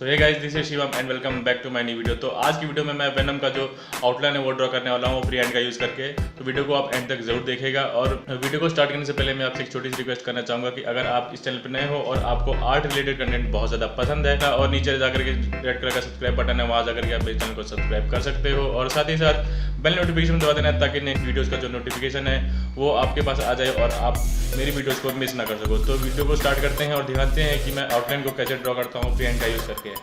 So hey guys, this is Shivam and welcome back to my new video. तो आज की video में मैं वेनम का जो आउटलाइन है वो ड्रॉ करने वाला हूँ फ्री हैंड का यूज़ करके। तो वीडियो को आप एंड तक जरूर देखिएगा। और वीडियो को स्टार्ट करने से पहले मैं आपसे एक छोटी सी रिक्वेस्ट करना चाहूँगा कि अगर आप इस चैनल पर नए हो और आपको आर्ट रिलेटेड कंटेंट बहुत ज़्यादा पसंद है और नीचे जाकर के रेड कलर का सब्सक्राइब बटन है, वहाँ जाकर के आप मेरे चैनल को सब्सक्राइब कर सकते हो और साथ ही साथ बेल नोटिफिकेशन दबा देना है ताकि नेक्स्ट वीडियोज़ का जो नोटिफिकेशन है वो आपके पास आ जाए और आप मेरी वीडियोज़ को मिस ना कर सको। तो वीडियो को स्टार्ट करते हैं और दिखाते हैं कि मैं आउटलाइन को कैसे ड्रॉ करता हूँ फ्री हैंड का यूज़ करके।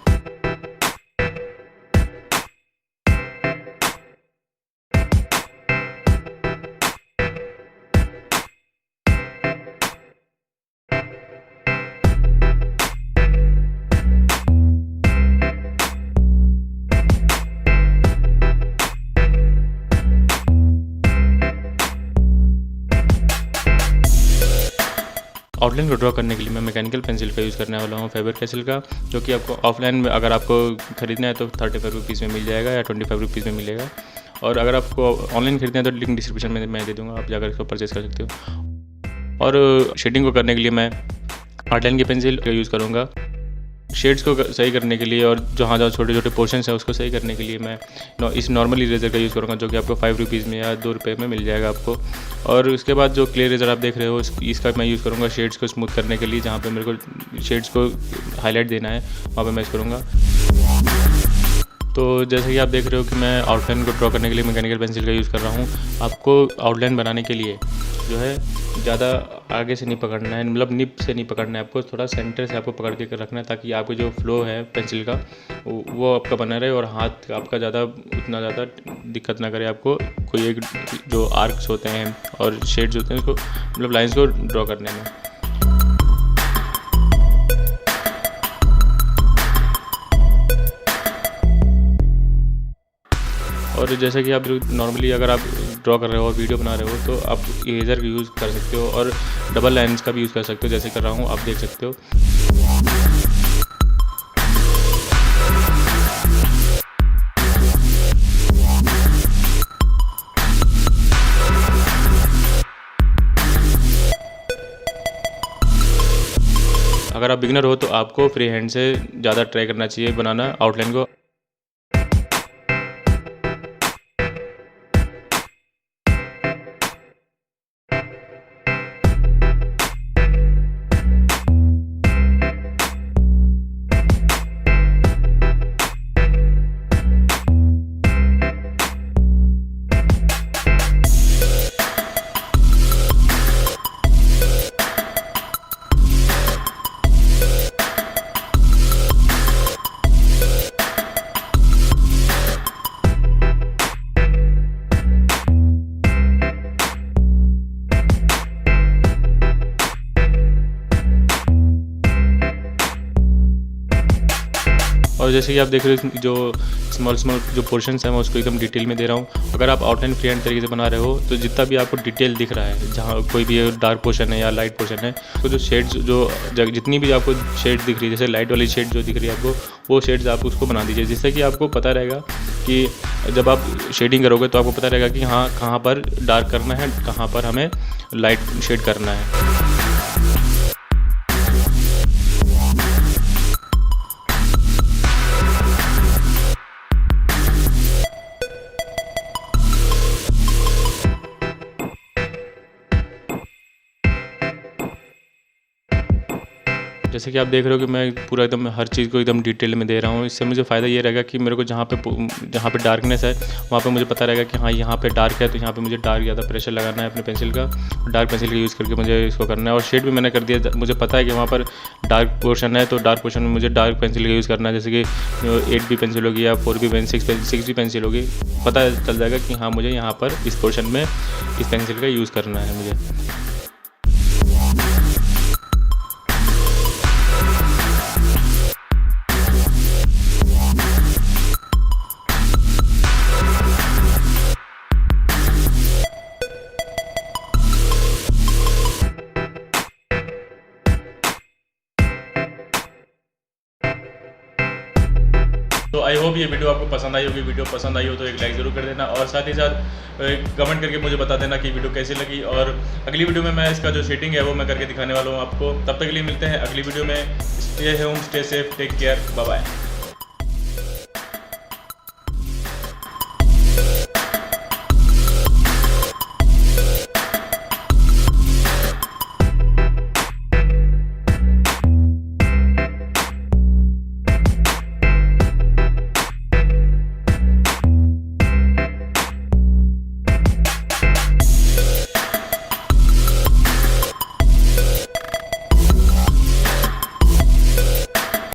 आउटलाइन को ड्रॉ करने के लिए मैं मैकेनिकल पेंसिल का यूज़ करने वाला हूँ फेबर कैसल का, जो कि आपको ऑफलाइन में अगर आपको ख़रीदना है तो 35 रुपीज़ में मिल जाएगा या 25 रुपीज़ में मिलेगा। और अगर आपको ऑनलाइन खरीदना है तो लिंक डिस्क्रिप्शन में मैं दे दूँगा, आप जाकर इसको परचेज़ कर सकते हो। और शेडिंग को करने के लिए मैं आउटलाइन की पेंसिल का यूज़ करूँगा। शेड्स को सही करने के लिए और जहाँ जहाँ छोटे छोटे पोर्शंस हैं उसको सही करने के लिए मैं इस नॉर्मल इरेजर का यूज़ करूँगा, जो कि आपको 5 रुपीज़ में या 2 रुपये में मिल जाएगा आपको। और उसके बाद जो क्ले इरेजर आप देख रहे हो इसका मैं यूज़ करूँगा शेड्स को स्मूथ करने के लिए। जहाँ पे मेरे को शेड्स को हाईलाइट देना है वहाँ पे मैं यूज़ करूँगा। तो जैसे कि आप देख रहे हो कि मैं आउटलाइन को ड्रॉ करने के लिए मैकेनिकल पेंसिल का यूज़ कर रहा हूँ। आपको आउटलाइन बनाने के लिए जो है ज़्यादा आगे से नहीं पकड़ना है, मतलब निप से नहीं पकड़ना है, आपको थोड़ा सेंटर से आपको पकड़ के रखना है ताकि आपका जो फ्लो है पेंसिल का वो आपका बना रहे और हाथ आपका उतना ज़्यादा दिक्कत ना करे आपको कोई एक जो आर्क्स होते हैं और शेड्स होते हैं उसको मतलब लाइंस को ड्रॉ करने में। और जैसे कि आप नॉर्मली अगर आप ड्रॉ कर रहे हो और वीडियो बना रहे हो तो आप इरेजर का यूज़ कर सकते हो और डबल लाइन्स का भी यूज़ कर सकते हो, जैसे कर रहा हूँ आप देख सकते हो। अगर आप बिगिनर हो तो आपको फ्री हैंड से ज़्यादा ट्राई करना चाहिए बनाना आउटलाइन को। और जैसे कि आप देख रहे हो जो स्मॉल जो पोर्शंस हैं मैं उसको एकदम डिटेल में दे रहा हूँ। अगर आप आउटलाइन फ्री हैंड तरीके से बना रहे हो तो जितना भी आपको डिटेल दिख रहा है, जहाँ कोई भी डार्क पोर्शन है या लाइट पोर्शन है, तो जो शेड्स जितनी भी आपको शेड दिख रही है, जैसे लाइट वाली शेड जो दिख रही है आपको, वो शेड्स आप उसको बना दीजिए, जिससे कि आपको पता रहेगा कि जब आप शेडिंग करोगे तो आपको पता रहेगा कि हाँ कहाँ पर डार्क करना है, कहाँ पर हमें लाइट शेड करना है। जैसे कि आप देख रहे हो कि मैं पूरा एकदम हर चीज़ को एकदम डिटेल में दे रहा हूँ। इससे मुझे फ़ायदा ये रहेगा कि मेरे को जहाँ पे डार्कनेस है वहाँ पे मुझे पता रहेगा कि हाँ यहाँ पे डार्क है, तो यहाँ पे मुझे डार्क ज़्यादा प्रेशर लगाना है अपने पेंसिल का। डार्क पेंसिल का यूज़ करके मुझे इसको करना है। और शेड भी मैंने कर दिया, मुझे पता है कि वहाँ पर डार्क पोर्शन है तो डार्क पोर्शन में मुझे डार्क पेंसिल का यूज़ करना है। जैसे कि 8B पेंसिल होगी या 4B पेंसिल 6B पेंसिल होगी, पता चल जाएगा कि हाँ मुझे यहाँ पर इस पोर्शन में इस पेंसिल का यूज़ करना है मुझे। तो आई होप ये वीडियो आपको पसंद आई होगी। वीडियो पसंद आई हो तो एक लाइक ज़रूर कर देना और साथ ही साथ कमेंट करके मुझे बता देना कि वीडियो कैसी लगी। और अगली वीडियो में मैं इसका जो शेडिंग है वो मैं करके दिखाने वाला हूँ आपको। तब तक के लिए मिलते हैं अगली वीडियो में। Stay home, stay safe, take care, bye bye.